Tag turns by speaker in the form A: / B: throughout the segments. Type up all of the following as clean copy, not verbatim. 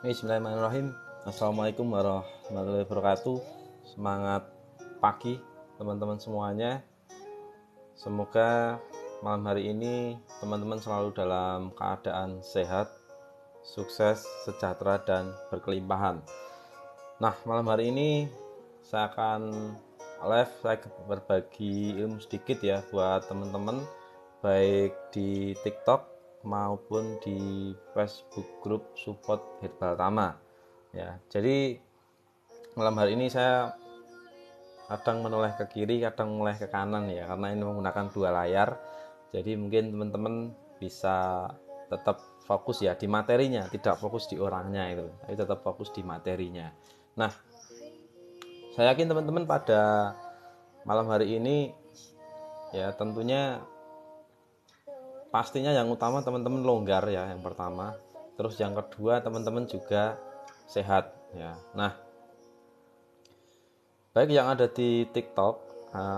A: Bismillahirrahmanirrahim. Assalamualaikum warahmatullahi wabarakatuh. Semangat pagi teman-teman semuanya. Semoga malam hari ini teman-teman selalu dalam keadaan sehat, sukses, sejahtera, dan berkelimpahan. Nah, malam hari ini saya akan saya berbagi ilmu sedikit ya buat teman-teman, baik di TikTok maupun di Facebook grup support Herbal Tama ya. Jadi malam hari ini saya kadang menoleh ke kiri, kadang menoleh ke kanan ya, karena ini menggunakan dua layar. Jadi mungkin teman-teman bisa tetap fokus ya di materinya, tidak fokus di orangnya itu, tapi tetap fokus di materinya. Nah, saya yakin teman-teman pada malam hari ini ya tentunya pastinya yang utama teman-teman longgar ya, yang pertama. Terus yang kedua teman-teman juga sehat ya. Nah, baik yang ada di TikTok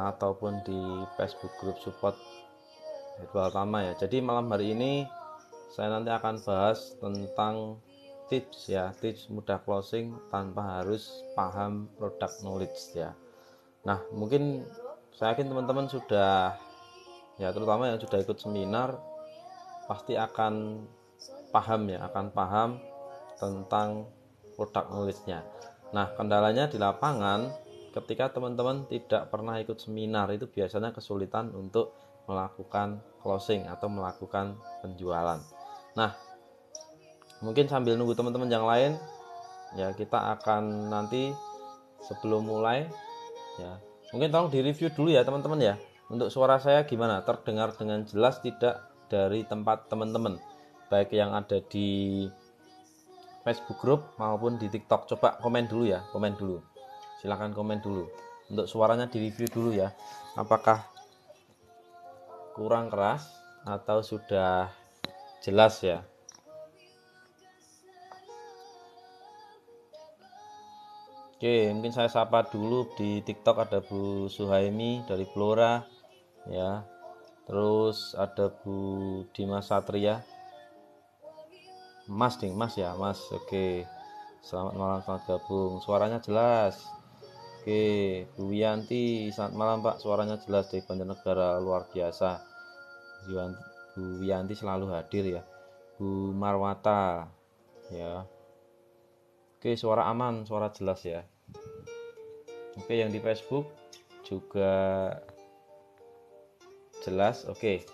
A: ataupun di Facebook Group Support Herbal Tama ya. Jadi malam hari ini saya nanti akan bahas tentang tips ya, tips mudah closing tanpa harus paham product knowledge ya. Nah, mungkin saya yakin teman-teman sudah ya, terutama yang sudah ikut seminar pasti akan paham ya, akan paham tentang product knowledge-nya. Nah, kendalanya di lapangan ketika teman-teman tidak pernah ikut seminar itu biasanya kesulitan untuk melakukan closing atau melakukan penjualan. Nah, mungkin sambil nunggu teman-teman yang lain ya, kita akan nanti sebelum mulai ya, mungkin tolong direview dulu ya teman-teman ya, untuk suara saya gimana, terdengar dengan jelas tidak dari tempat teman-teman, baik yang ada di Facebook group maupun di TikTok. Coba komen dulu ya, komen dulu, silahkan komen dulu, untuk suaranya direview dulu ya, apakah kurang keras atau sudah jelas ya. Oke, mungkin saya sapa dulu di TikTok, ada Bu Suhaimi dari Blora ya. Terus ada Bu Dimas Satria. Mas ding, Mas ya, Mas. Oke. Selamat malam, selamat gabung. Suaranya jelas. Oke, Bu Wiyanti, selamat malam Pak. Suaranya jelas dari Banjarnegara, luar biasa. Bu Wiyanti selalu hadir ya. Bu Marwata ya. Oke, suara aman, suara jelas ya. Oke, yang di Facebook juga jelas. Oke.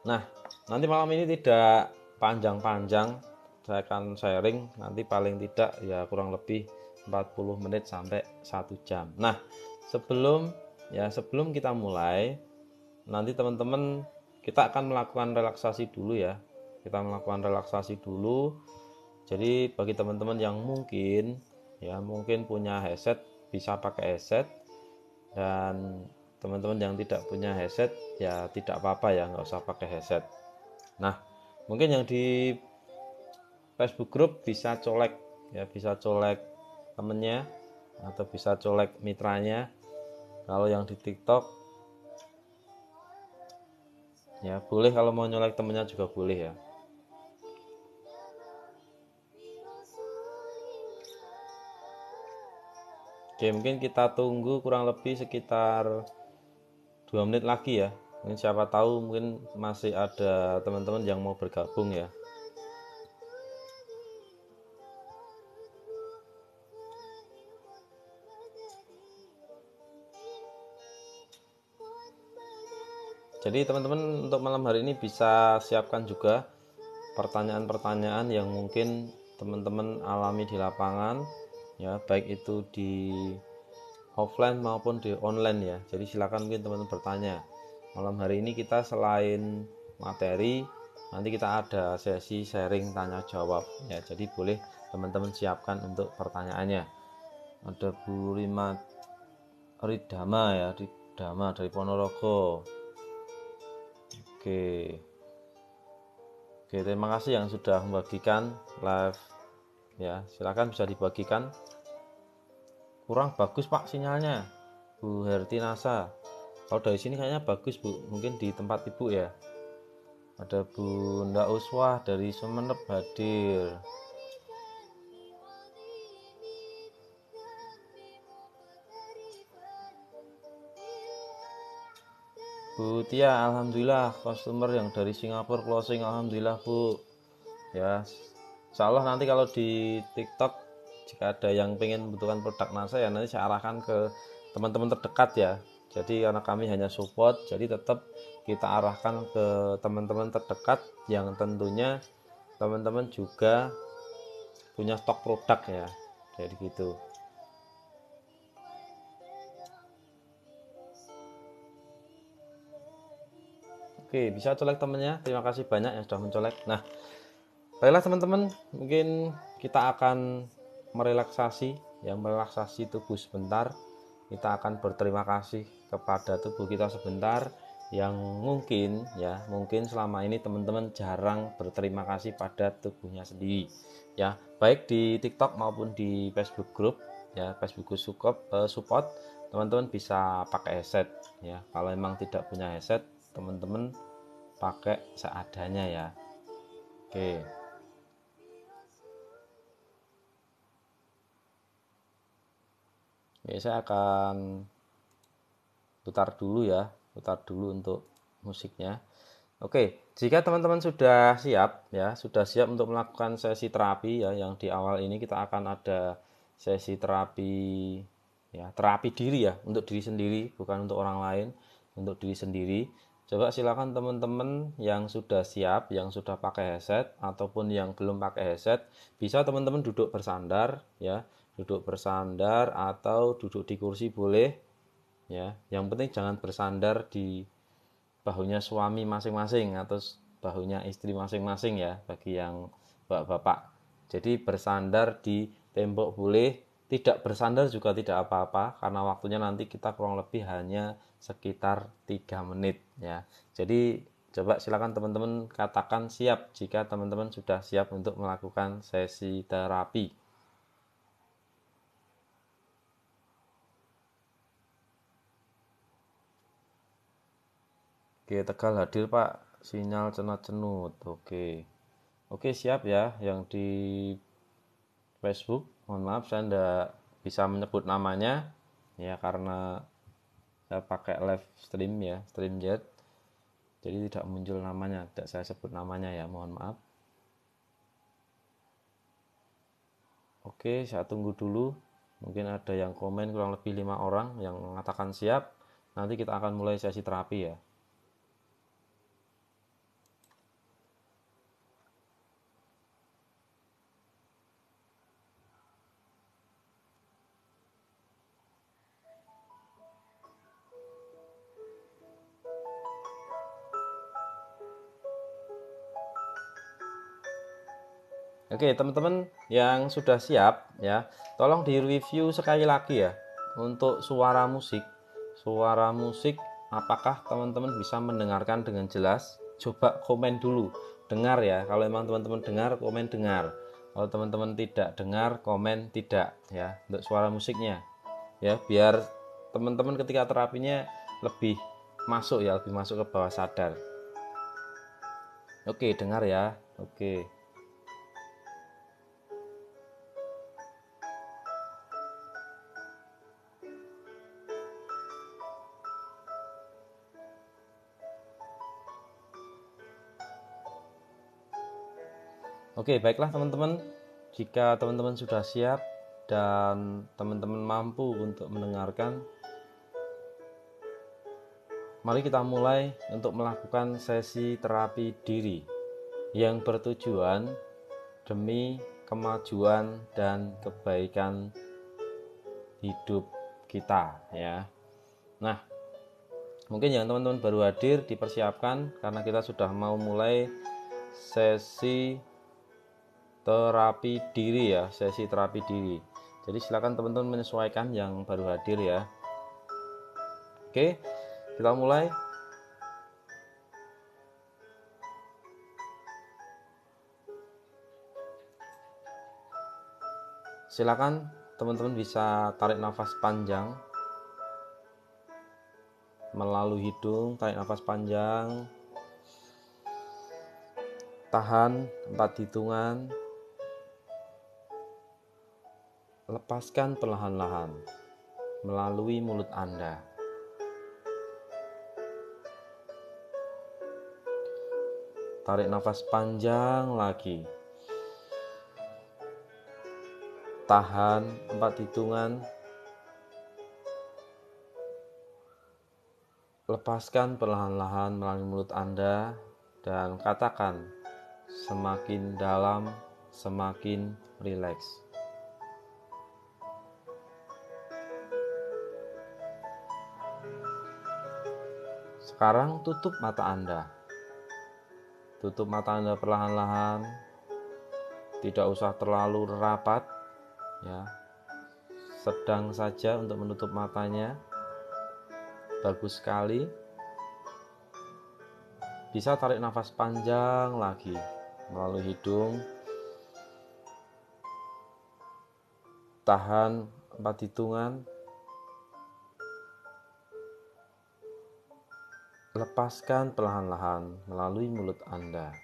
A: Nah, nanti malam ini tidak panjang-panjang. Saya akan sharing nanti paling tidak ya kurang lebih 40 menit sampai 1 jam. Nah, sebelum kita mulai, nanti teman-teman kita akan melakukan relaksasi dulu ya. Kita melakukan relaksasi dulu. Jadi bagi teman-teman yang mungkin punya headset, bisa pakai headset, dan teman-teman yang tidak punya headset ya tidak apa-apa ya, nggak usah pakai headset. Nah, mungkin yang di Facebook group bisa colek ya, bisa colek temennya atau bisa colek mitranya. Kalau yang di TikTok ya boleh, kalau mau nyolek temennya juga boleh ya. Oke, mungkin kita tunggu kurang lebih sekitar 2 menit lagi ya. Mungkin siapa tahu mungkin masih ada teman-teman yang mau bergabung ya. Jadi teman-teman untuk malam hari ini bisa siapkan juga pertanyaan-pertanyaan yang mungkin teman-teman alami di lapangan ya, baik itu di offline maupun di online ya. Jadi silakan mungkin teman-teman bertanya. Malam hari ini kita selain materi, nanti kita ada sesi sharing tanya jawab ya. Jadi boleh teman-teman siapkan untuk pertanyaannya. Ada Bu Ridama ya, Ridama dari Ponorogo. Oke, terima kasih yang sudah membagikan live ya. Silakan bisa dibagikan. Kurang bagus Pak sinyalnya, Bu Hertinasa. Kalau dari sini kayaknya bagus Bu, mungkin di tempat Ibu ya. Ada Bu Nda Uswah dari Sumeneb hadir. Bu Tia, alhamdulillah customer yang dari Singapura closing, alhamdulillah Bu. Ya, insya Allah nanti kalau di TikTok jika ada yang pengen membutuhkan produk NASA ya nanti saya arahkan ke teman-teman terdekat ya. Jadi karena kami hanya support, jadi tetap kita arahkan ke teman-teman terdekat yang tentunya teman-teman juga punya stok produk ya. Jadi gitu. Oke, bisa colek temennya. Terima kasih banyak yang sudah mencolek. Nah, baiklah teman-teman, mungkin kita akan merelaksasi, ya merelaksasi tubuh sebentar. Kita akan berterima kasih kepada tubuh kita sebentar yang mungkin ya, mungkin selama ini teman-teman jarang berterima kasih pada tubuhnya sendiri. Ya, baik di TikTok maupun di Facebook group, ya Facebook support, teman-teman bisa pakai headset ya. Kalau memang tidak punya headset, teman-teman pakai seadanya ya. Oke. Oke, saya akan putar dulu ya, putar dulu untuk musiknya. Oke, jika teman-teman sudah siap ya, sudah siap untuk melakukan sesi terapi ya, yang di awal ini kita akan ada sesi terapi ya, terapi diri ya, untuk diri sendiri, bukan untuk orang lain, untuk diri sendiri. Coba silakan teman-teman yang sudah siap, yang sudah pakai headset ataupun yang belum pakai headset, bisa teman-teman duduk bersandar ya, duduk bersandar atau duduk di kursi boleh ya. Yang penting jangan bersandar di bahunya suami masing-masing atau bahunya istri masing-masing ya, bagi yang bapak-bapak. Jadi bersandar di tembok boleh, tidak bersandar juga tidak apa-apa karena waktunya nanti kita kurang lebih hanya sekitar 3 menit ya. Jadi coba silakan teman-teman katakan siap jika teman-teman sudah siap untuk melakukan sesi terapi. Oke, Tegal hadir Pak, sinyal cenut-cenut. Oke siap ya. Yang di Facebook, mohon maaf saya tidak bisa menyebut namanya ya karena saya pakai live stream ya, stream chat. Jadi tidak muncul namanya, tidak saya sebut namanya ya, mohon maaf. Oke, saya tunggu dulu. Mungkin ada yang komen kurang lebih 5 orang yang mengatakan siap. Nanti kita akan mulai sesi terapi ya. Oke, teman-teman yang sudah siap ya, tolong di review sekali lagi ya untuk suara musik. Suara musik apakah teman-teman bisa mendengarkan dengan jelas? Coba komen dulu. Dengar ya. Kalau memang teman-teman dengar, komen dengar. Kalau teman-teman tidak dengar, komen tidak ya untuk suara musiknya. Ya, biar teman-teman ketika terapinya lebih masuk ya, lebih masuk ke bawah sadar. Oke, dengar ya. Oke. Oke, baiklah teman-teman. Jika teman-teman sudah siap dan teman-teman mampu untuk mendengarkan, mari kita mulai untuk melakukan sesi terapi diri yang bertujuan demi kemajuan dan kebaikan hidup kita ya. Nah, mungkin yang teman-teman baru hadir dipersiapkan karena kita sudah mau mulai sesi terapi diri ya, sesi terapi diri. Jadi silakan teman-teman menyesuaikan yang baru hadir ya. Oke, kita mulai. Silakan teman-teman bisa tarik nafas panjang melalui hidung, tarik nafas panjang, tahan 4 hitungan, lepaskan perlahan-lahan melalui mulut Anda. Tarik nafas panjang lagi. Tahan 4 hitungan. Lepaskan perlahan-lahan melalui mulut Anda dan katakan semakin dalam, semakin rileks. Sekarang tutup mata Anda. Tutup mata Anda perlahan-lahan. Tidak usah terlalu rapat, ya. Sedang saja untuk menutup matanya. Bagus sekali. Bisa tarik nafas panjang lagi melalui hidung. Tahan 4 hitungan. Lepaskan perlahan-lahan melalui mulut Anda.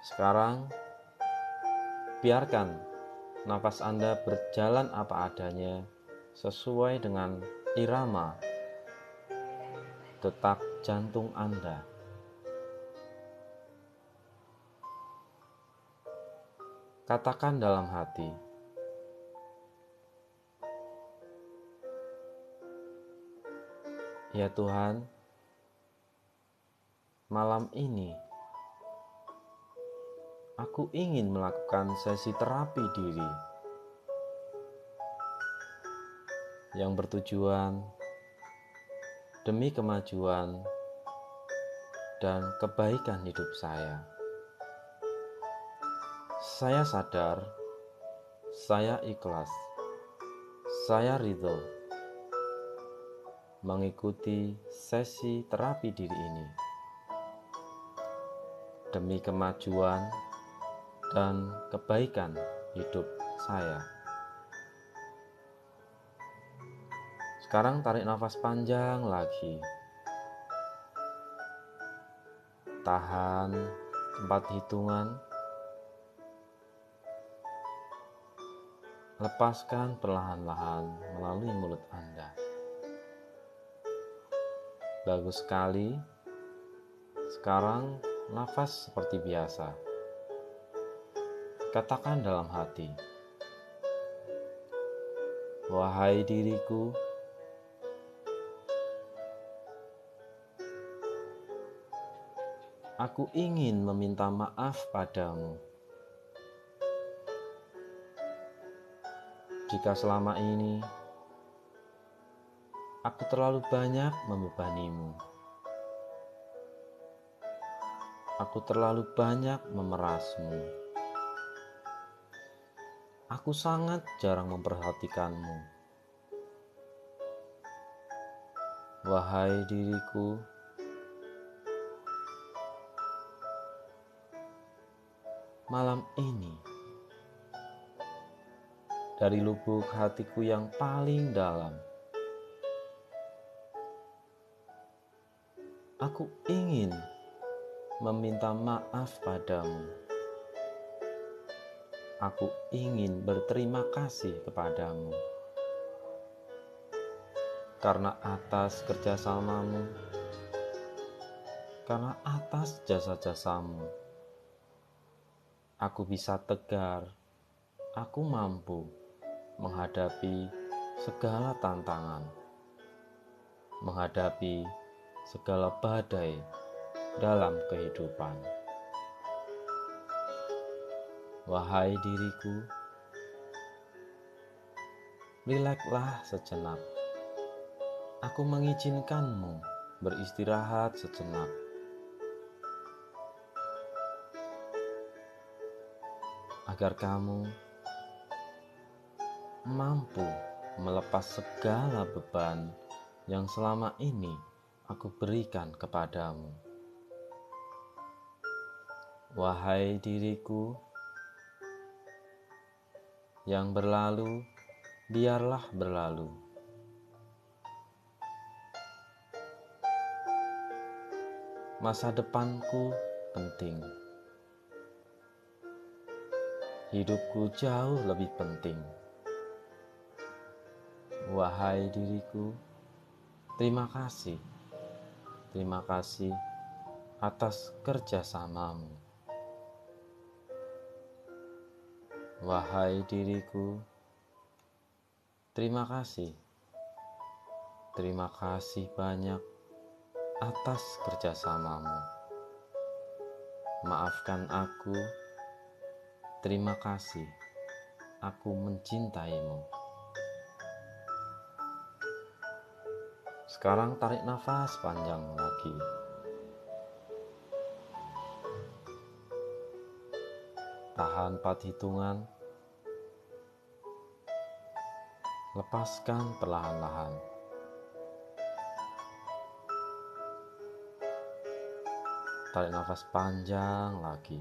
A: Sekarang, biarkan nafas Anda berjalan apa adanya sesuai dengan irama detak jantung Anda. Katakan dalam hati, "Ya Tuhan, malam ini aku ingin melakukan sesi terapi diri yang bertujuan demi kemajuan dan kebaikan hidup saya. Saya sadar, saya ikhlas, saya ridho mengikuti sesi terapi diri ini demi kemajuan dan kebaikan hidup saya." Sekarang tarik nafas panjang lagi. Tahan 4 hitungan. Lepaskan perlahan-lahan melalui mulut Anda. Bagus sekali. Sekarang nafas seperti biasa. Katakan dalam hati, "Wahai diriku, aku ingin meminta maaf padamu jika selama ini aku terlalu banyak membebanimu. Aku terlalu banyak memerasmu. Aku sangat jarang memperhatikanmu. Wahai diriku, malam ini, dari lubuk hatiku yang paling dalam, aku ingin meminta maaf padamu. Aku ingin berterima kasih kepadamu karena atas kerjasamamu, karena atas jasa-jasamu. Aku bisa tegar, aku mampu menghadapi segala tantangan, menghadapi segala badai dalam kehidupan. Wahai diriku, rilekslah sejenak. Aku mengizinkanmu beristirahat sejenak. Agar kamu mampu melepas segala beban yang selama ini aku berikan kepadamu. Wahai diriku, yang berlalu, biarlah berlalu. Masa depanku penting. Hidupku jauh lebih penting. Wahai diriku, terima kasih terima kasih atas kerjasamamu. Wahai diriku, terima kasih. Terima kasih banyak atas kerjasamamu. Maafkan aku. Terima kasih. Aku mencintaimu. Sekarang tarik nafas panjang lagi. Tahan 4 hitungan. Lepaskan perlahan-lahan. Tarik nafas panjang lagi.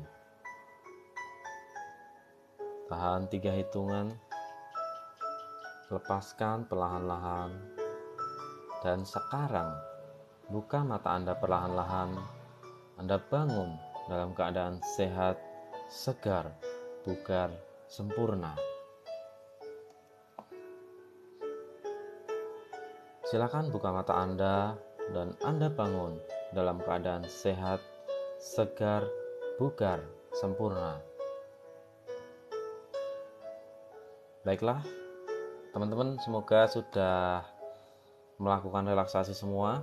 A: Tahan 3 hitungan. Lepaskan perlahan-lahan. Dan sekarang buka mata Anda perlahan-lahan. Anda bangun dalam keadaan sehat, segar, bugar, sempurna. Silakan buka mata Anda dan Anda bangun dalam keadaan sehat, segar, bugar, sempurna. Baiklah, teman-teman, semoga sudah melakukan relaksasi semua.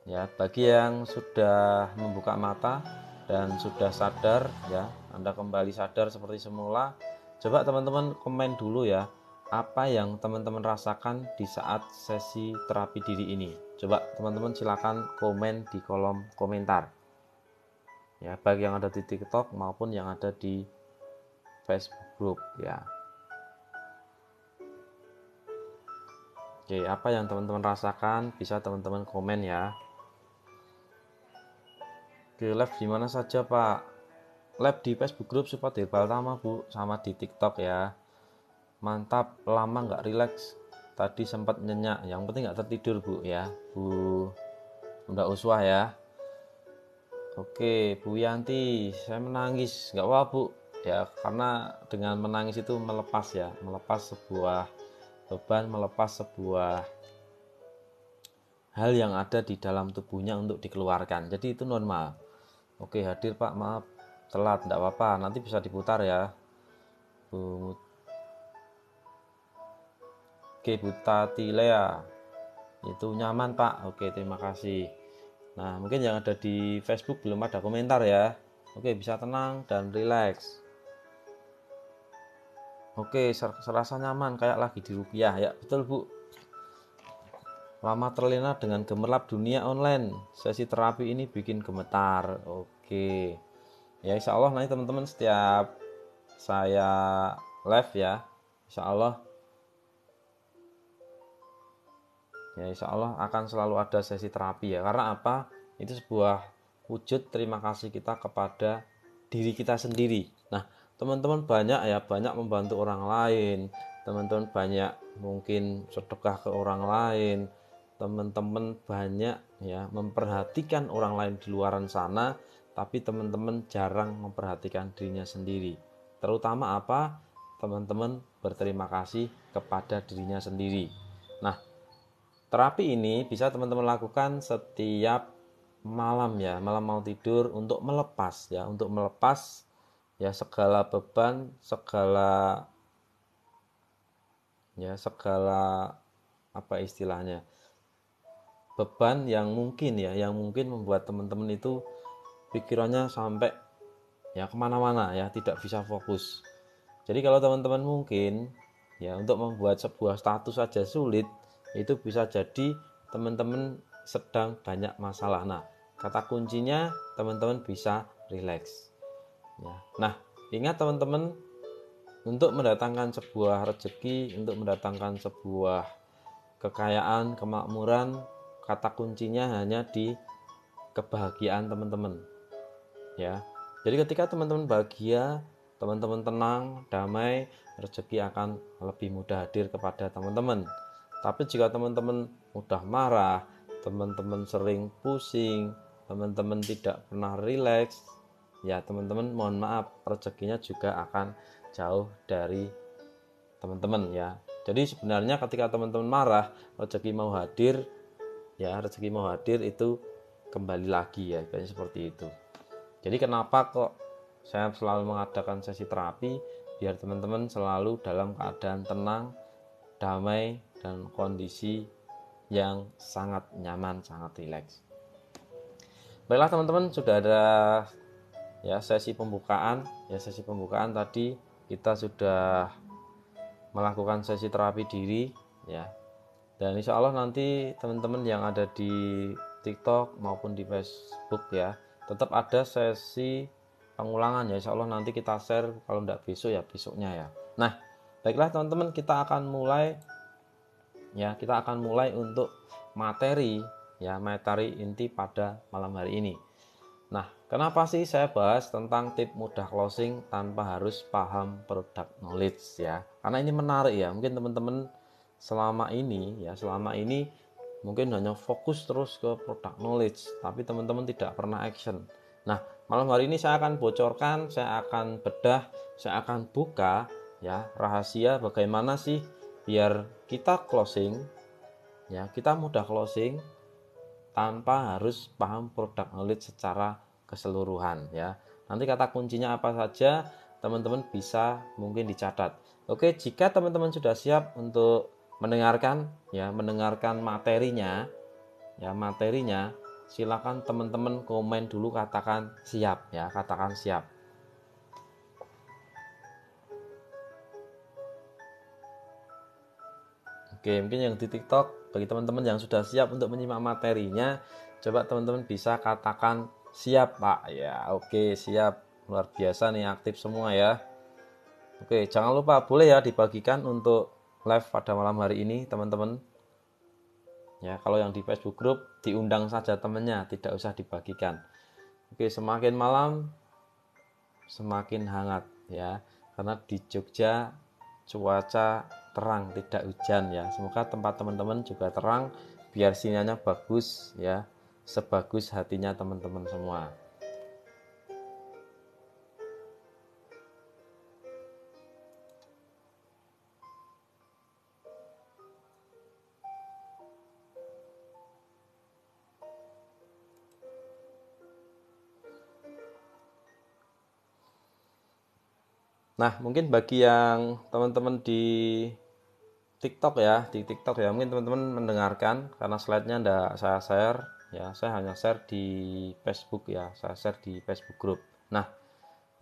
A: Ya, bagi yang sudah membuka mata dan sudah sadar, ya, Anda kembali sadar seperti semula. Coba teman-teman komen dulu ya, apa yang teman-teman rasakan di saat sesi terapi diri ini. Coba teman-teman silakan komen di kolom komentar. Ya, baik yang ada di TikTok maupun yang ada di Facebook group, ya. Oke, apa yang teman-teman rasakan bisa teman-teman komen ya. Oke, live di mana saja Pak? Live di Facebook group Support Herbal Tama Bu, sama di TikTok ya. Mantap, lama nggak rileks. Tadi sempat nyenyak, yang penting nggak tertidur Bu ya, Bu Bunda Uswah ya. Oke, Bu Yanti, saya menangis, nggak apa Bu ya, karena dengan menangis itu melepas ya, melepas sebuah beban, melepas sebuah hal yang ada di dalam tubuhnya untuk dikeluarkan. Jadi itu normal. Oke, hadir Pak, maaf telat, enggak apa-apa, nanti bisa diputar ya Bu. Oke, Bu Tatilea, itu nyaman Pak. Oke, terima kasih. Nah, mungkin yang ada di Facebook belum ada komentar ya. Oke, bisa tenang dan rileks. Oke, serasa nyaman kayak lagi di rupiah ya, betul Bu. Lama terlena dengan gemerlap dunia online. Sesi terapi ini bikin gemetar. Oke. Ya, insya Allah nanti teman-teman setiap saya live ya, insya Allah akan selalu ada sesi terapi ya. Karena apa? Itu sebuah wujud terima kasih kita kepada diri kita sendiri. Nah, teman-teman banyak membantu orang lain. Teman-teman banyak mungkin sedekah ke orang lain. Teman-teman banyak ya memperhatikan orang lain di luaran sana, tapi teman-teman jarang memperhatikan dirinya sendiri. Terutama apa? Teman-teman berterima kasih kepada dirinya sendiri. Nah, terapi ini bisa teman-teman lakukan setiap malam ya, malam mau tidur, untuk melepas ya, segala beban, segala apa istilahnya, beban yang mungkin membuat teman-teman itu pikirannya sampai ya kemana-mana ya, tidak bisa fokus. Jadi kalau teman-teman mungkin ya untuk membuat sebuah status saja sulit, itu bisa jadi teman-teman sedang banyak masalah. Nah, kata kuncinya teman-teman bisa rileks ya. Nah, ingat teman-teman, untuk mendatangkan sebuah rezeki, untuk mendatangkan sebuah kekayaan, kemakmuran, kata kuncinya hanya di kebahagiaan teman-teman ya. Jadi ketika teman-teman bahagia, teman-teman tenang, damai, rezeki akan lebih mudah hadir kepada teman-teman. Tapi jika teman-teman mudah marah, teman-teman sering pusing, teman-teman tidak pernah rileks, ya teman-teman mohon maaf, rezekinya juga akan jauh dari teman-teman ya. Jadi sebenarnya ketika teman-teman marah, rezeki mau hadir itu kembali lagi ya, kayaknya seperti itu. Jadi kenapa kok saya selalu mengadakan sesi terapi, biar teman-teman selalu dalam keadaan tenang, damai, dan kondisi yang sangat nyaman, sangat rileks. Baiklah teman-teman, sudah ada ya sesi pembukaan. Ya, sesi pembukaan tadi kita sudah melakukan sesi terapi diri ya. Dan insya Allah nanti teman-teman yang ada di TikTok maupun di Facebook ya, tetap ada sesi pengulangan ya. Insya Allah nanti kita share, kalau tidak besok ya besoknya ya. Nah, baiklah teman-teman, kita akan mulai ya, kita akan mulai untuk materi ya, materi inti pada malam hari ini. Nah, kenapa sih saya bahas tentang tip mudah closing tanpa harus paham product knowledge ya? Karena ini menarik ya. Mungkin teman-teman selama ini mungkin hanya fokus terus ke product knowledge, tapi teman-teman tidak pernah action. Nah, malam hari ini saya akan bocorkan, saya akan bedah, saya akan buka ya rahasia bagaimana sih biar kita closing ya, kita mudah closing tanpa harus paham product knowledge secara keseluruhan ya. Nanti kata kuncinya apa saja teman-teman bisa mungkin dicatat. Oke, jika teman-teman sudah siap untuk mendengarkan materinya ya, silakan teman-teman komen dulu, katakan siap ya, katakan siap. Oke, mungkin yang di TikTok, bagi teman-teman yang sudah siap untuk menyimak materinya, coba teman-teman bisa katakan siap Pak ya. Oke, siap, luar biasa nih, aktif semua ya. Oke, jangan lupa boleh ya dibagikan untuk live pada malam hari ini teman-teman ya. Kalau yang di Facebook group diundang saja temennya, tidak usah dibagikan. Oke, semakin malam semakin hangat ya, karena di Jogja cuaca terang, tidak hujan ya. Semoga tempat teman-teman juga terang, biar sinyalnya bagus ya, sebagus hatinya teman-teman semua. Nah, mungkin bagi yang teman-teman di TikTok ya, mungkin teman-teman mendengarkan karena slide-nya enggak saya share ya, saya hanya share di Facebook ya, saya share di Facebook group. Nah,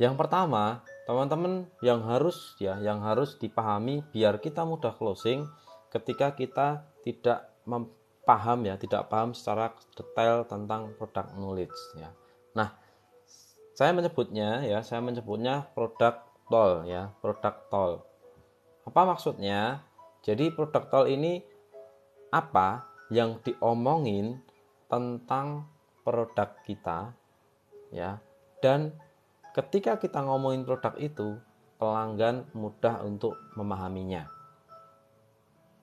A: yang pertama, teman-teman yang harus dipahami biar kita mudah closing ketika kita tidak paham secara detail tentang product knowledge ya. Nah, saya menyebutnya product toll ya, product toll. Apa maksudnya? Jadi product toll ini apa yang diomongin tentang produk kita ya, dan ketika kita ngomongin produk itu, pelanggan mudah untuk memahaminya.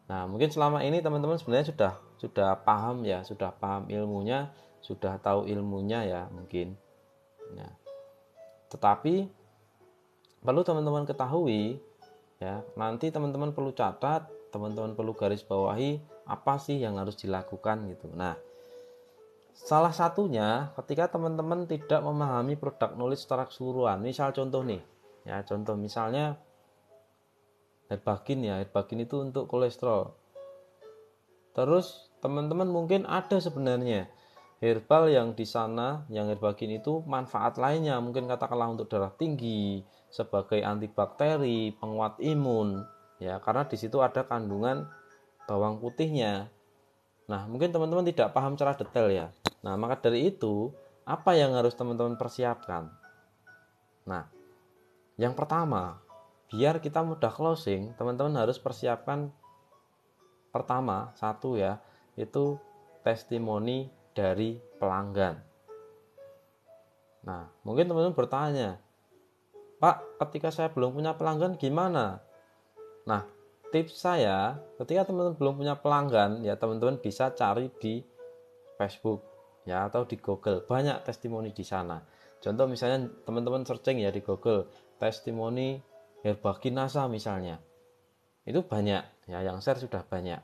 A: Nah, mungkin selama ini teman-teman sebenarnya sudah paham ya, sudah paham ilmunya, sudah tahu ilmunya ya mungkin. Nah, tetapi perlu teman-teman ketahui ya, nanti teman-teman perlu catat, teman-teman perlu garis bawahi apa sih yang harus dilakukan gitu. Nah, salah satunya ketika teman-teman tidak memahami produk knowledge secara keseluruhan. Misal contoh nih, ya contoh misalnya herbagin itu untuk kolesterol. Terus teman-teman mungkin ada sebenarnya herbal yang di sana, yang herbagin itu manfaat lainnya, mungkin katakanlah untuk darah tinggi, sebagai antibakteri, penguat imun, ya karena di situ ada kandungan bawang putihnya. Nah, mungkin teman-teman tidak paham secara detail ya. Nah, maka dari itu, apa yang harus teman-teman persiapkan? Nah, yang pertama, biar kita mudah closing, teman-teman harus persiapkan pertama, satu ya, itu testimoni dari pelanggan. Nah, mungkin teman-teman bertanya, Pak, ketika saya belum punya pelanggan gimana? Nah, tips saya, ketika teman-teman belum punya pelanggan, ya teman-teman bisa cari di Facebook ya atau di Google, banyak testimoni di sana. Contoh misalnya teman-teman searching ya di Google, testimoni herbaginasa misalnya. Itu banyak ya, yang share sudah banyak.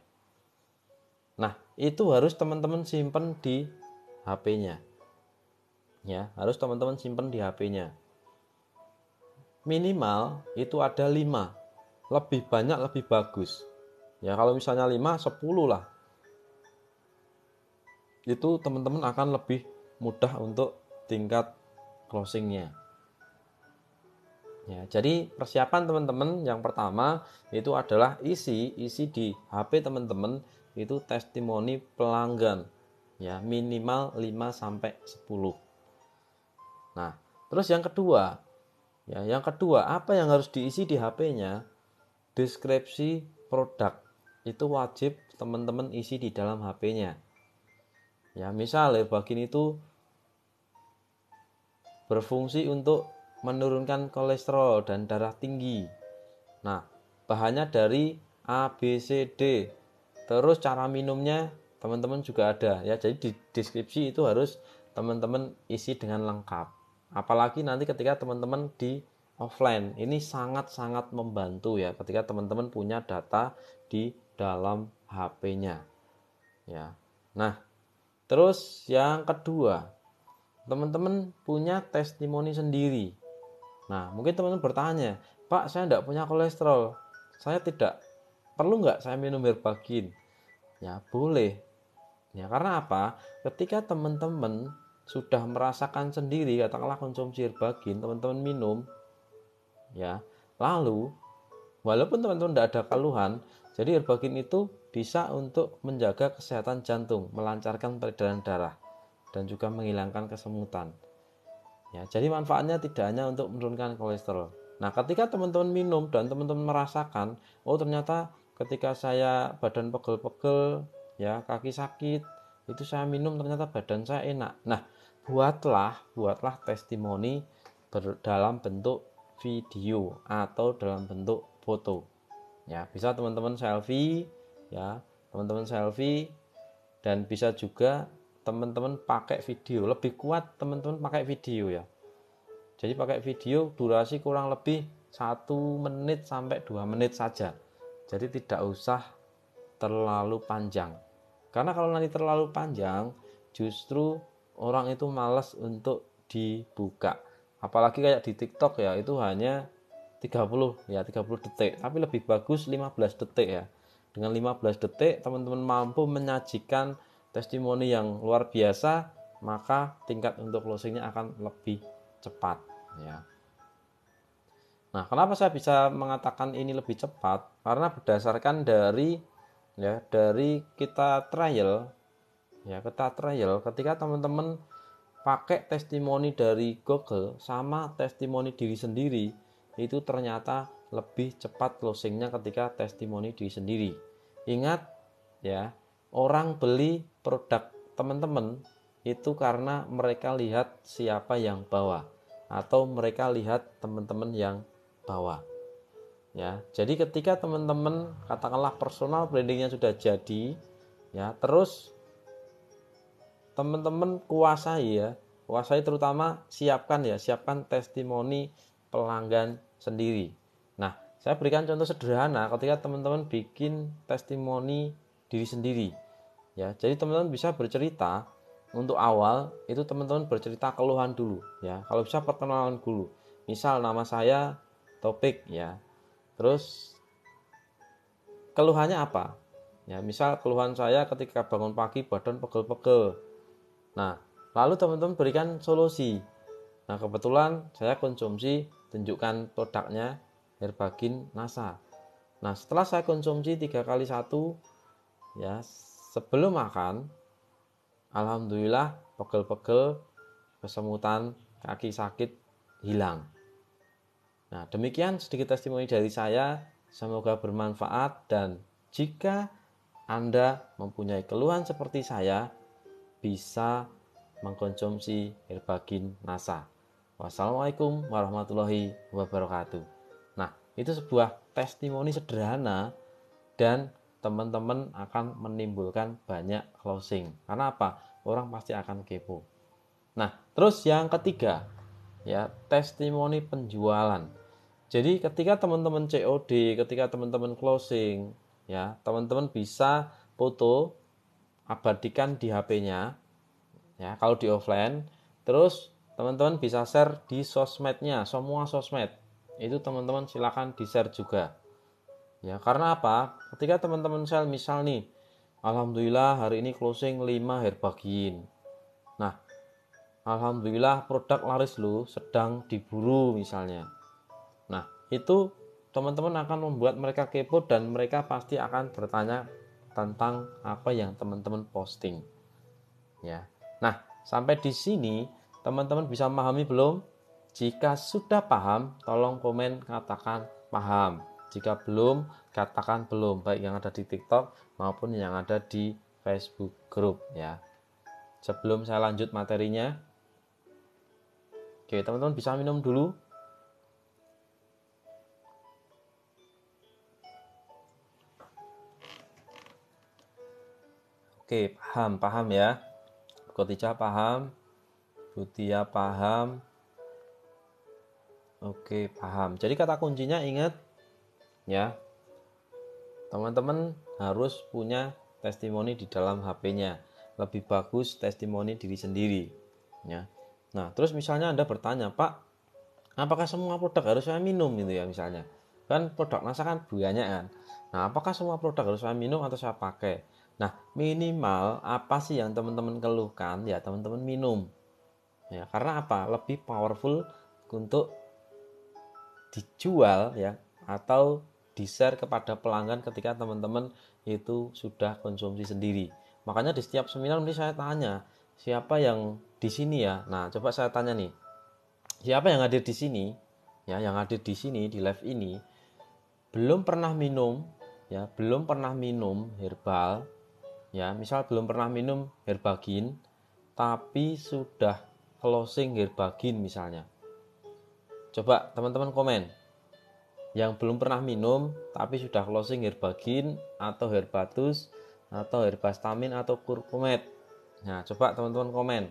A: Nah, itu harus teman-teman simpen di HP-nya. Ya, harus teman-teman simpan di HP-nya. Minimal itu ada 5. Lebih banyak lebih bagus. Ya, kalau misalnya 5, 10 lah. Itu teman-teman akan lebih mudah untuk tingkat closingnya. Ya, jadi persiapan teman-teman yang pertama itu adalah isi di HP teman-teman itu testimoni pelanggan. Ya, minimal 5 sampai 10. Nah, terus yang kedua, apa yang harus diisi di HP-nya? Deskripsi produk. Itu wajib teman-teman isi di dalam HP-nya. Ya, misal Herbagin itu berfungsi untuk menurunkan kolesterol dan darah tinggi. Nah, bahannya dari A, B, C, D. Terus cara minumnya teman-teman juga ada ya. Jadi di deskripsi itu harus teman-teman isi dengan lengkap. Apalagi nanti ketika teman-teman di offline, ini sangat-sangat membantu ya ketika teman-teman punya data di dalam HP-nya. Ya. Nah, terus yang kedua, teman-teman punya testimoni sendiri. Nah, mungkin teman-teman bertanya, Pak, saya tidak punya kolesterol, saya tidak perlu nggak saya minum Herbagin? Ya, boleh. Ya, karena apa? Ketika teman-teman sudah merasakan sendiri, katakanlah konsumsi Herbagin, teman-teman minum, ya, lalu walaupun teman-teman tidak ada keluhan, jadi Herbagin itu bisa untuk menjaga kesehatan jantung, melancarkan peredaran darah, dan juga menghilangkan kesemutan. Ya, jadi manfaatnya tidak hanya untuk menurunkan kolesterol. Nah, ketika teman-teman minum dan teman-teman merasakan, oh ternyata ketika saya badan pegel-pegel, ya kaki sakit, itu saya minum ternyata badan saya enak. Nah, buatlah testimoni dalam bentuk video atau dalam bentuk foto. Ya, bisa teman-teman selfie, ya, teman-teman selfie, dan bisa juga teman-teman pakai video. Lebih kuat teman-teman pakai video ya. Jadi pakai video durasi kurang lebih 1 menit sampai 2 menit saja. Jadi tidak usah terlalu panjang. Karena kalau nanti terlalu panjang, justru orang itu malas untuk dibuka. Apalagi kayak di TikTok ya, itu hanya 30 detik, tapi lebih bagus 15 detik ya. Dengan 15 detik teman-teman mampu menyajikan testimoni yang luar biasa, maka tingkat untuk closingnya akan lebih cepat ya. Nah, kenapa saya bisa mengatakan ini lebih cepat? Karena berdasarkan dari kita trial ketika teman-teman pakai testimoni dari Google sama testimoni diri sendiri, itu ternyata lebih cepat closingnya ketika testimoni diri sendiri. Ingat ya, orang beli produk teman-teman itu karena mereka lihat siapa yang bawa atau mereka lihat teman-teman yang bawa. Ya, jadi ketika teman-teman katakanlah personal brandingnya sudah jadi, ya, terus teman-teman kuasai terutama siapkan testimoni pelanggan sendiri. Nah, saya berikan contoh sederhana ketika teman-teman bikin testimoni diri sendiri. Ya, jadi teman-teman bisa bercerita. Untuk awal itu teman-teman bercerita keluhan dulu ya. Kalau bisa perkenalan dulu. Misal nama saya Topik ya. Terus keluhannya apa? Ya, misal keluhan saya ketika bangun pagi badan pegel-pegel. Nah, lalu teman-teman berikan solusi. Nah, kebetulan saya konsumsi, tunjukkan produknya Herbagin NASA. Nah, setelah saya konsumsi 3x1 ya, sebelum makan, alhamdulillah pegel-pegel, kesemutan, kaki sakit hilang. Nah, demikian sedikit testimoni dari saya. Semoga bermanfaat, dan jika Anda mempunyai keluhan seperti saya, bisa mengkonsumsi Herbagin NASA. Wassalamualaikum warahmatullahi wabarakatuh. Nah, itu sebuah testimoni sederhana dan teman-teman akan menimbulkan banyak closing. Karena apa? Orang pasti akan kepo. Nah, terus yang ketiga, ya, testimoni penjualan. Jadi ketika teman-teman COD, ketika teman-teman closing, ya, teman-teman bisa foto, abadikan di HP-nya, ya kalau di offline. Terus teman-teman bisa share di sosmednya, semua sosmed itu teman-teman silakan di share juga ya. Karena apa, ketika teman-teman share misal nih, alhamdulillah hari ini closing 5 herbagin, nah alhamdulillah produk laris lu sedang diburu misalnya, nah itu teman-teman akan membuat mereka kepo dan mereka pasti akan bertanya tentang apa yang teman-teman posting ya. Nah, sampai di sini teman-teman bisa memahami belum? Jika sudah paham, tolong komen katakan paham. Jika belum, katakan belum, baik yang ada di TikTok maupun yang ada di Facebook group ya. Sebelum saya lanjut materinya, oke, teman-teman bisa minum dulu. Oke, paham ya. Khotijah paham, Butia paham. Oke, paham. Jadi kata kuncinya ingat ya, teman-teman harus punya testimoni di dalam HP-nya. Lebih bagus testimoni diri sendiri ya. Nah, terus misalnya Anda bertanya, Pak, apakah semua produk harus saya minum gitu ya misalnya. Kan produk NASA kan banyak kan. Nah, apakah semua produk harus saya minum atau saya pakai? Nah, minimal apa sih yang teman-teman keluhkan ya teman-teman minum. Ya, karena apa? Lebih powerful untuk dijual ya atau di-share kepada pelanggan ketika teman-teman itu sudah konsumsi sendiri. Makanya di setiap seminar nanti saya tanya, siapa yang di sini ya? Nah, coba saya tanya nih. Siapa yang hadir di sini? Ya, yang hadir di sini di live ini belum pernah minum ya, belum pernah minum herbal ya, misal belum pernah minum herbagin tapi sudah closing herbagin misalnya. Coba teman-teman komen yang belum pernah minum tapi sudah closing herbagin atau herbatus atau herbastamin atau kurkumet. Nah, coba teman-teman komen.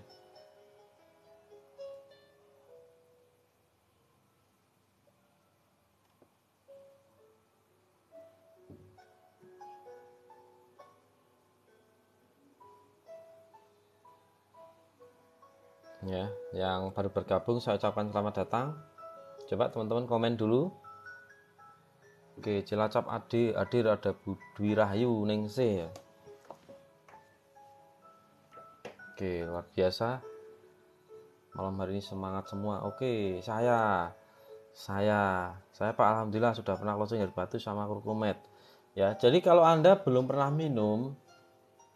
A: Ya, yang baru bergabung saya ucapkan selamat datang. Coba teman-teman komen dulu. Oke, Cilacap hadir ada Dwi Rahayu Ningsih ya. Oke, luar biasa. Malam hari ini semangat semua. Oke, saya Pak alhamdulillah sudah pernah closing herbatus sama kurkumet. Ya, jadi kalau Anda belum pernah minum,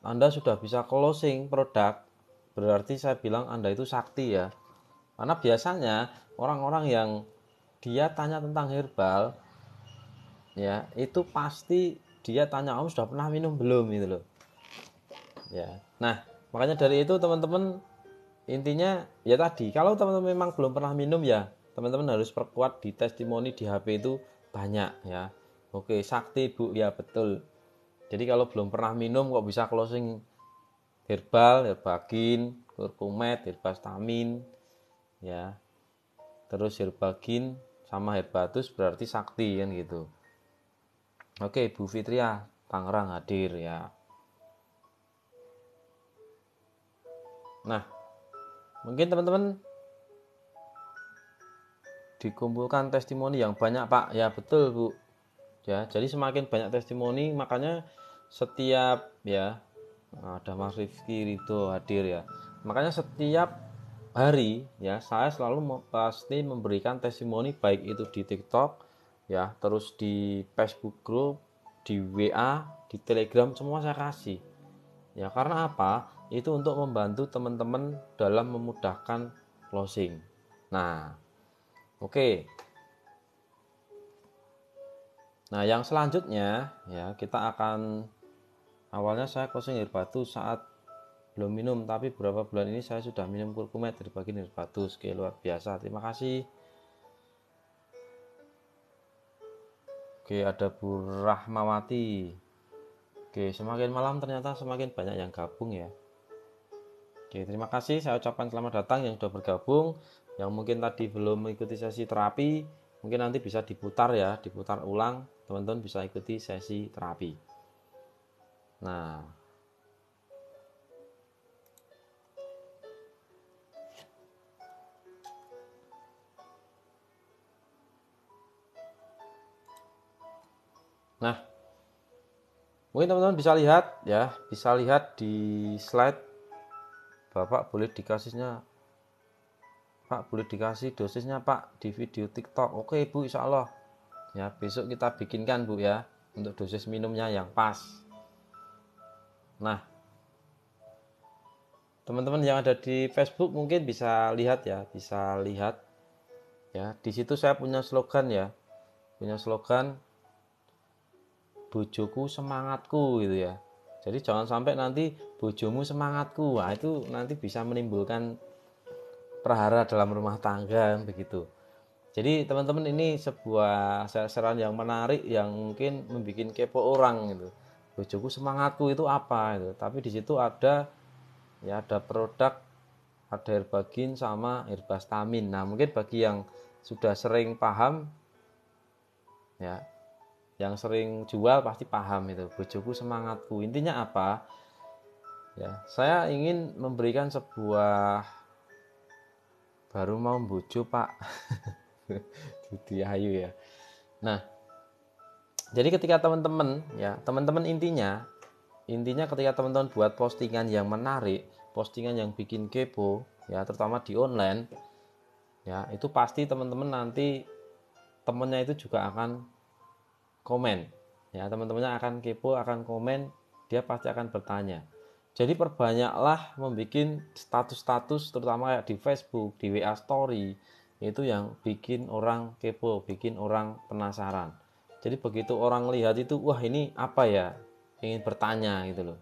A: Anda sudah bisa closing produk, berarti saya bilang Anda itu sakti ya. Karena biasanya orang-orang yang dia tanya tentang herbal ya, itu pasti dia tanya, "Om sudah pernah minum belum?" gitu loh. Ya. Nah, makanya dari itu teman-teman intinya ya tadi, kalau teman-teman memang belum pernah minum ya, teman-teman harus perkuat di testimoni di HP itu banyak ya. Oke, sakti Bu, ya betul. Jadi kalau belum pernah minum kok bisa closing herbal, herbagin, kurkumet, herbastamin ya. Terus herbagin sama herbatus berarti sakti kan gitu. Oke, Bu Fitria Tangerang hadir ya. Nah, mungkin teman-teman dikumpulkan testimoni yang banyak Pak. Ya betul Bu. Ya, jadi semakin banyak testimoni makanya setiap ya ada Mas Rifki Ridho hadir ya. Makanya setiap hari ya saya selalu pasti memberikan testimoni baik itu di TikTok ya, terus di Facebook group, di WA, di Telegram semua saya kasih. Ya, karena apa? Itu untuk membantu teman-teman dalam memudahkan closing. Nah, oke. Nah, yang selanjutnya ya kita akan awalnya saya closing herbatus saat belum minum, tapi beberapa bulan ini saya sudah minum kurkumet dari bagian herbatus. Oke, luar biasa. Terima kasih. Oke, ada Bu Rahmawati. Oke, semakin malam ternyata semakin banyak yang gabung ya. Oke, terima kasih. Saya ucapkan selamat datang yang sudah bergabung. Yang mungkin tadi belum mengikuti sesi terapi, mungkin nanti bisa diputar ya, diputar ulang. Teman-teman bisa ikuti sesi terapi. Nah, Mungkin teman-teman bisa lihat ya, bisa lihat di slide. Bapak boleh dikasihnya, Pak boleh dikasih dosisnya Pak di video TikTok. Oke Bu, insya Allah ya, besok kita bikinkan Bu ya, untuk dosis minumnya yang pas. Nah, teman-teman yang ada di Facebook mungkin bisa lihat ya, bisa lihat ya. Di situ saya punya slogan ya, punya slogan bojoku semangatku gitu ya. Jadi jangan sampai nanti bojomu semangatku. Wah, itu nanti bisa menimbulkan prahara dalam rumah tangga begitu. Jadi teman-teman, ini sebuah saran yang menarik yang mungkin membuat kepo orang gitu. Bojoku semangatku itu apa gitu. Tapi di situ ada ya, ada produk, ada Herbagin sama Herbastamin. Nah, mungkin bagi yang sudah sering paham ya, yang sering jual pasti paham itu, bojoku semangatku. Intinya apa? Ya, saya ingin memberikan sebuah, baru mau bojo Pak. Dudi Ayu ya. Nah, jadi ketika teman-teman ya, teman-teman intinya ketika teman-teman buat postingan yang menarik, postingan yang bikin kepo ya, terutama di online ya, itu pasti teman-teman nanti temennya itu juga akan komen ya, teman-temannya akan kepo, akan komen, dia pasti akan bertanya. Jadi perbanyaklah membuat status-status, terutama kayak di Facebook, di WA Story, itu yang bikin orang kepo, bikin orang penasaran. Jadi begitu orang lihat itu, wah ini apa ya, ingin bertanya gitu loh.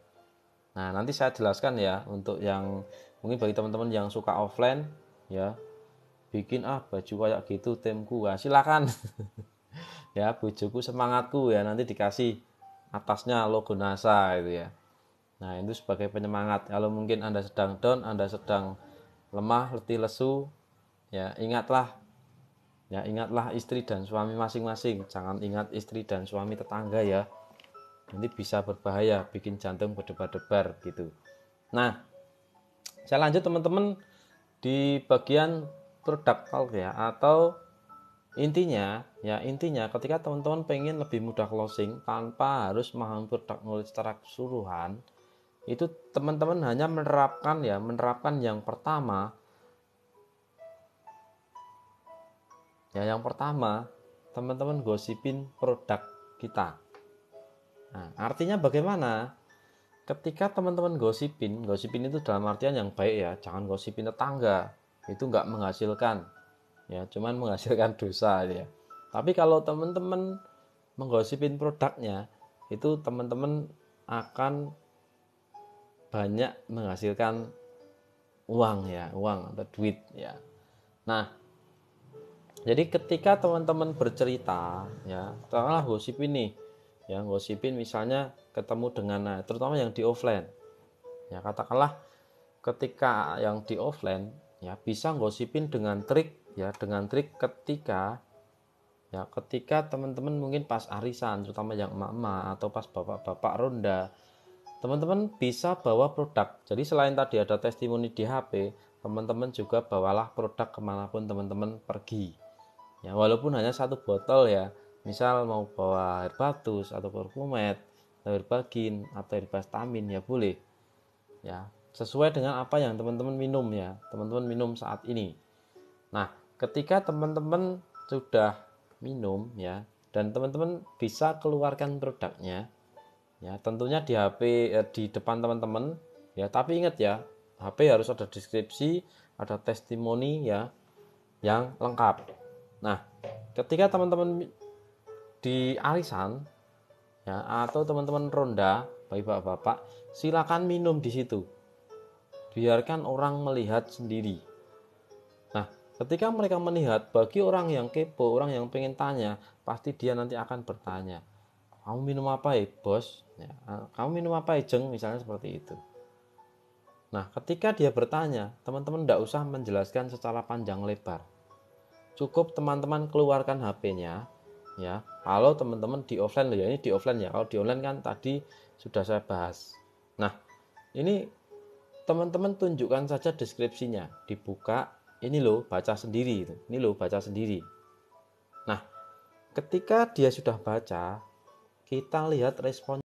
A: Nah, nanti saya jelaskan ya, untuk yang mungkin bagi teman-teman yang suka offline ya, bikin baju kayak gitu temku, nah, silakan. Ya, bojoku semangatku ya, nanti dikasih atasnya logo NASA gitu ya. Nah, itu sebagai penyemangat. Kalau mungkin Anda sedang down, Anda sedang lemah, letih, lesu, ya ingatlah istri dan suami masing-masing. Jangan ingat istri dan suami tetangga ya. Nanti bisa berbahaya, bikin jantung berdebar-debar gitu. Nah, saya lanjut teman-teman di bagian product talk ya, atau intinya ketika teman-teman pengen lebih mudah closing tanpa harus memahami produk knowledge secara keseluruhan, itu teman-teman hanya menerapkan yang pertama ya. Yang pertama, teman-teman gosipin produk kita. Nah, artinya bagaimana? Ketika teman-teman gosipin itu dalam artian yang baik ya, jangan gosipin tetangga, itu nggak menghasilkan ya, cuman menghasilkan dosa ya. Tapi kalau teman-teman menggosipin produknya, itu teman-teman akan banyak menghasilkan uang ya, uang atau duit ya. Nah, jadi ketika teman-teman bercerita ya, katakanlah gosipin nih ya, gosipin misalnya ketemu dengan, terutama yang di offline ya, katakanlah ketika yang di offline ya, bisa gosipin dengan trik ya, dengan trik ketika teman-teman mungkin pas arisan, terutama yang emak-emak atau pas bapak-bapak ronda, teman-teman bisa bawa produk. Jadi selain tadi ada testimoni di HP, teman-teman juga bawalah produk kemanapun teman-teman pergi ya, walaupun hanya satu botol ya, misal mau bawa air batus atau perfumet, air bagin atau air bastamin ya boleh ya, sesuai dengan apa yang teman-teman minum ya, teman-teman minum saat ini. Nah, ketika teman-teman sudah minum ya, dan teman-teman bisa keluarkan produknya ya, tentunya di HP di depan teman-teman ya, tapi ingat ya, HP harus ada deskripsi, ada testimoni ya, yang lengkap. Nah, ketika teman-teman di arisan ya, atau teman-teman ronda bagi bapak-bapak, silakan minum di situ, biarkan orang melihat sendiri. Nah, ketika mereka melihat, bagi orang yang kepo, orang yang pengen tanya, pasti dia nanti akan bertanya, kamu minum apa ya bos ya, kamu minum apa ya jeng, misalnya seperti itu. Nah, ketika dia bertanya, teman-teman tidak usah menjelaskan secara panjang lebar, cukup teman-teman keluarkan HP-nya ya. Kalau teman-teman di offline ya, ini di offline ya, kalau di online kan tadi sudah saya bahas. Nah, ini teman-teman tunjukkan saja deskripsinya, dibuka, ini loh baca sendiri, ini loh baca sendiri. Nah, ketika dia sudah baca, kita lihat respon